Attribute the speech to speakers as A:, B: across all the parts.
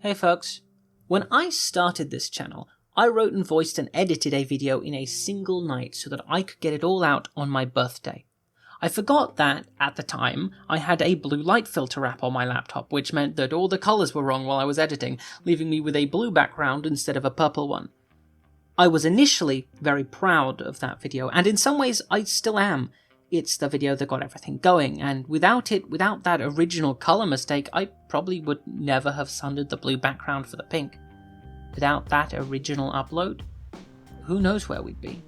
A: Hey folks, when I started this channel, I wrote and voiced and edited a video in a single night so that I could get it all out on my birthday. I forgot that, at the time, I had a blue light filter app on my laptop, which meant that all the colours were wrong while I was editing, leaving me with a blue background instead of a purple one. I was initially very proud of that video, and in some ways I still am. It's the video that got everything going, and without that original colour mistake, I probably would never have sundered the blue background for the pink. Without that original upload, who knows where we'd be.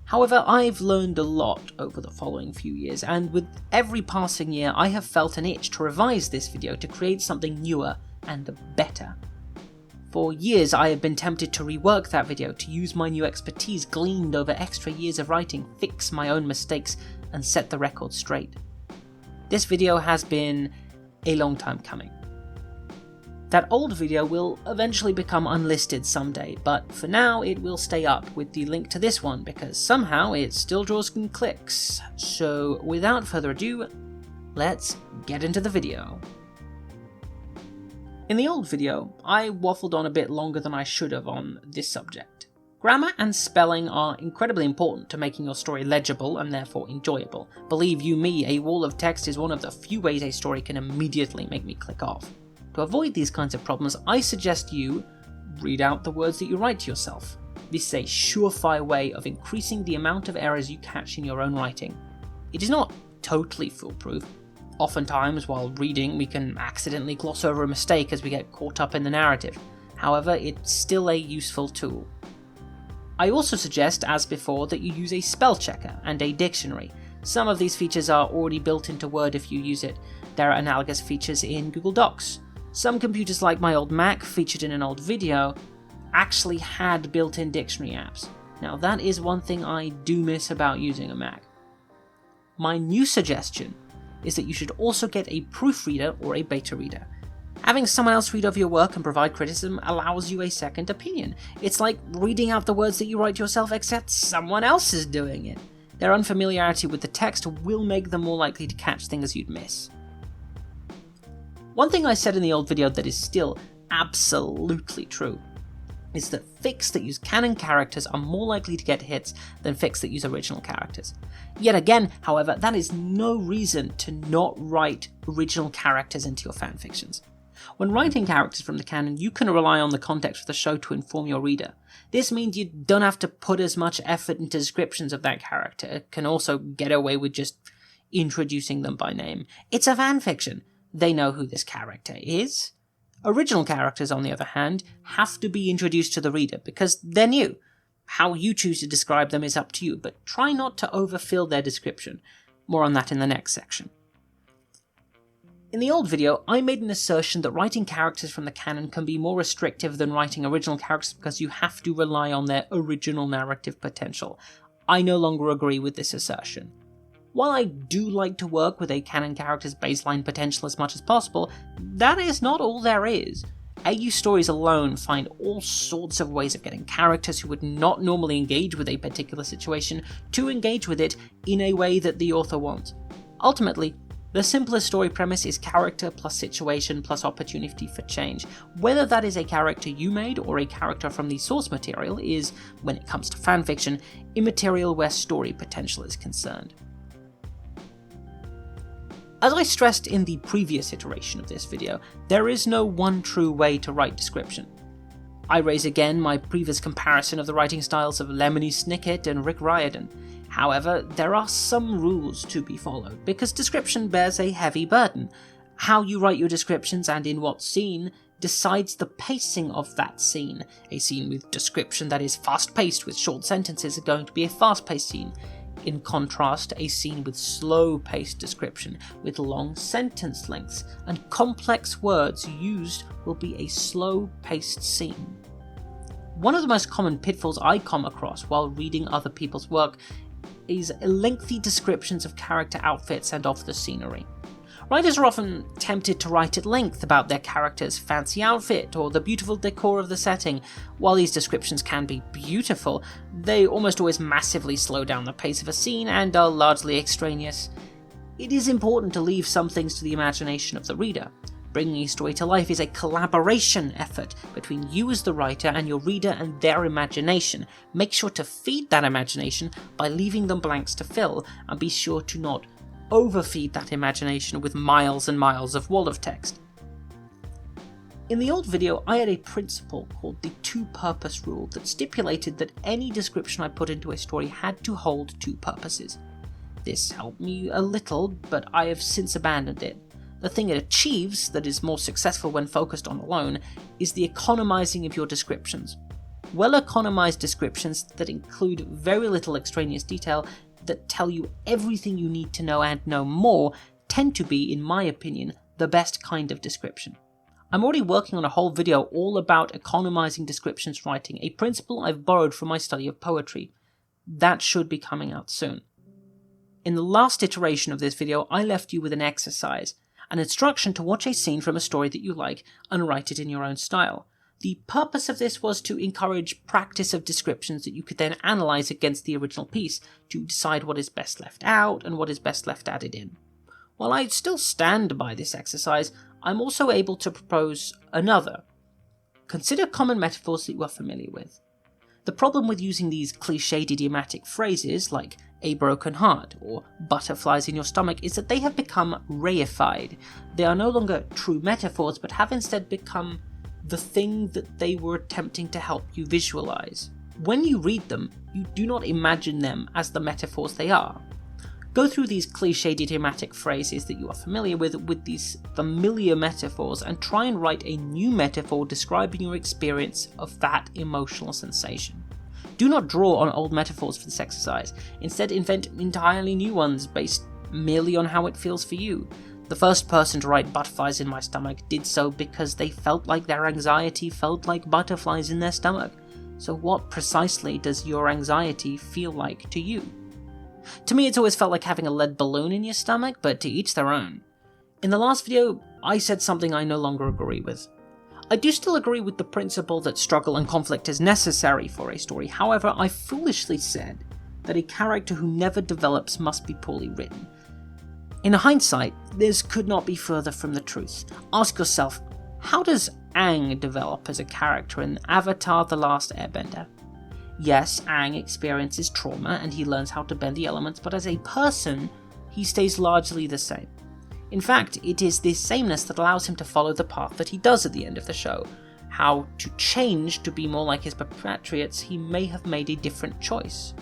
A: However, I've learned a lot over the following few years, and with every passing year I have felt an itch to revise this video to create something newer and better. For years I have been tempted to rework that video, to use my new expertise gleaned over extra years of writing, fix my own mistakes, and set the record straight. This video has been a long time coming. That old video will eventually become unlisted someday, but for now it will stay up with the link to this one because somehow it still draws some clicks. So without further ado, let's get into the video. In the old video, I waffled on a bit longer than I should have on this subject. Grammar and spelling are incredibly important to making your story legible and therefore enjoyable. Believe you me, a wall of text is one of the few ways a story can immediately make me click off. To avoid these kinds of problems, I suggest you read out the words that you write to yourself. This is a surefire way of increasing the amount of errors you catch in your own writing. It is not totally foolproof. Oftentimes, while reading, we can accidentally gloss over a mistake as we get caught up in the narrative. However, it's still a useful tool. I also suggest, as before, that you use a spell checker and a dictionary. Some of these features are already built into Word if you use it. There are analogous features in Google Docs. Some computers like my old Mac, featured in an old video, actually had built-in dictionary apps. Now that is one thing I do miss about using a Mac. My new suggestion is that you should also get a proofreader or a beta reader. Having someone else read over your work and provide criticism allows you a second opinion. It's like reading out the words that you write yourself, except someone else is doing it. Their unfamiliarity with the text will make them more likely to catch things you'd miss. One thing I said in the old video that is still absolutely true is that fics that use canon characters are more likely to get hits than fics that use original characters. Yet again, however, that is no reason to not write original characters into your fanfictions. When writing characters from the canon, you can rely on the context of the show to inform your reader. This means you don't have to put as much effort into descriptions of that character. It can also get away with just introducing them by name. It's a fanfiction. They know who this character is. Original characters, on the other hand, have to be introduced to the reader because they're new. How you choose to describe them is up to you, but try not to overfill their description. More on that in the next section. In the old video, I made an assertion that writing characters from the canon can be more restrictive than writing original characters because you have to rely on their original narrative potential. I no longer agree with this assertion. While I do like to work with a canon character's baseline potential as much as possible, that is not all there is. AU stories alone find all sorts of ways of getting characters who would not normally engage with a particular situation to engage with it in a way that the author wants. Ultimately, the simplest story premise is character plus situation plus opportunity for change. Whether that is a character you made or a character from the source material is, when it comes to fanfiction, immaterial where story potential is concerned. As I stressed in the previous iteration of this video, there is no one true way to write description. I raise again my previous comparison of the writing styles of Lemony Snicket and Rick Riordan. However, there are some rules to be followed, because description bears a heavy burden. How you write your descriptions and in what scene decides the pacing of that scene. A scene with description that is fast-paced with short sentences is going to be a fast-paced scene. In contrast, a scene with slow-paced description, with long sentence lengths and complex words used will be a slow-paced scene. One of the most common pitfalls I come across while reading other people's work is lengthy descriptions of character outfits and of the scenery. Writers are often tempted to write at length about their character's fancy outfit or the beautiful decor of the setting. While these descriptions can be beautiful, they almost always massively slow down the pace of a scene and are largely extraneous. It is important to leave some things to the imagination of the reader. bringing a story to life is a collaboration effort between you as the writer and your reader and their imagination. Make sure to feed that imagination by leaving them blanks to fill, and be sure to not overfeed that imagination with miles and miles of wall of text. In the old video, I had a principle called the two-purpose rule that stipulated that any description I put into a story had to hold two purposes. This helped me a little, but I have since abandoned it. The thing it achieves, that is more successful when focused on alone, is the economizing of your descriptions. Well-economized descriptions that include very little extraneous detail, that tell you everything you need to know and no more, tend to be, in my opinion, the best kind of description. I'm already working on a whole video all about economizing descriptions writing, a principle I've borrowed from my study of poetry. That should be coming out soon. In the last iteration of this video, I left you with an exercise, an instruction to watch a scene from a story that you like and write it in your own style. The purpose of this was to encourage practice of descriptions that you could then analyze against the original piece to decide what is best left out and what is best left added in. While I still stand by this exercise, I'm also able to propose another. Consider common metaphors that you are familiar with. The problem with using these cliched idiomatic phrases like a broken heart or butterflies in your stomach is that they have become reified. They are no longer true metaphors, but have instead become the thing that they were attempting to help you visualize. When you read them, you do not imagine them as the metaphors they are. Go through these cliched idiomatic phrases that you are familiar with these familiar metaphors, and try and write a new metaphor describing your experience of that emotional sensation. Do not draw on old metaphors for this exercise. Instead, invent entirely new ones based merely on how it feels for you. The first person to write butterflies in my stomach did so because they felt like their anxiety felt like butterflies in their stomach. So what precisely does your anxiety feel like to you? To me, it's always felt like having a lead balloon in your stomach, but to each their own. In the last video, I said something I no longer agree with. I do still agree with the principle that struggle and conflict is necessary for a story. However, I foolishly said that a character who never develops must be poorly written. In hindsight, this could not be further from the truth. Ask yourself, how does Aang develop as a character in Avatar: The Last Airbender? Yes, Aang experiences trauma and he learns how to bend the elements, but as a person, he stays largely the same. In fact, it is this sameness that allows him to follow the path that he does at the end of the show. How to change to be more like his compatriots, he may have made a different choice.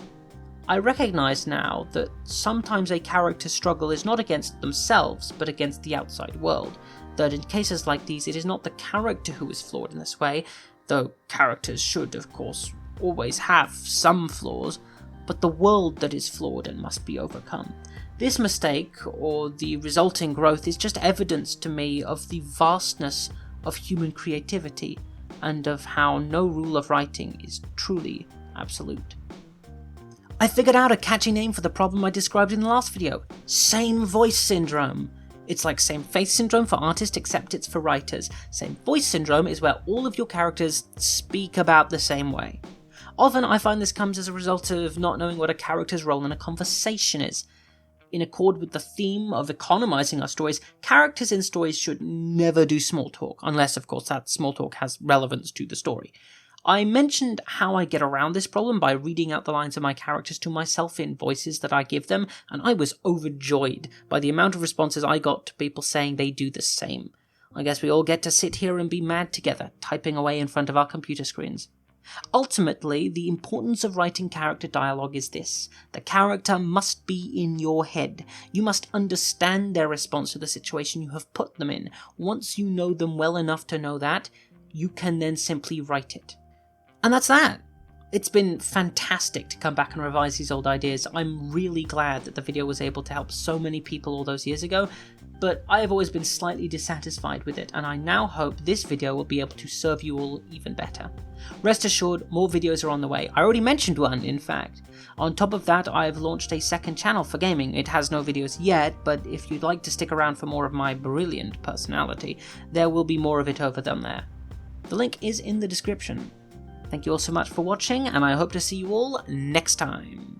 A: I recognize now that sometimes a character's struggle is not against themselves, but against the outside world. That in cases like these, it is not the character who is flawed in this way, though characters should, of course, always have some flaws, but the world that is flawed and must be overcome. This mistake, or the resulting growth, is just evidence to me of the vastness of human creativity, and of how no rule of writing is truly absolute. I figured out a catchy name for the problem I described in the last video: same voice syndrome. It's like same face syndrome for artists, except it's for writers. Same voice syndrome is where all of your characters speak about the same way. Often I find this comes as a result of not knowing what a character's role in a conversation is. In accord with the theme of economizing our stories, characters in stories should never do small talk, unless of course that small talk has relevance to the story. I mentioned how I get around this problem by reading out the lines of my characters to myself in voices that I give them, and I was overjoyed by the amount of responses I got to people saying they do the same. I guess we all get to sit here and be mad together, typing away in front of our computer screens. Ultimately, the importance of writing character dialogue is this: the character must be in your head. You must understand their response to the situation you have put them in. Once you know them well enough to know that, you can then simply write it. And that's that. It's been fantastic to come back and revise these old ideas. I'm really glad that the video was able to help so many people all those years ago, but I have always been slightly dissatisfied with it, and I now hope this video will be able to serve you all even better. Rest assured, more videos are on the way. I already mentioned one, in fact. On top of that, I have launched a second channel for gaming. It has no videos yet, but if you'd like to stick around for more of my brilliant personality, there will be more of it over there. The link is in the description. Thank you all so much for watching, and I hope to see you all next time.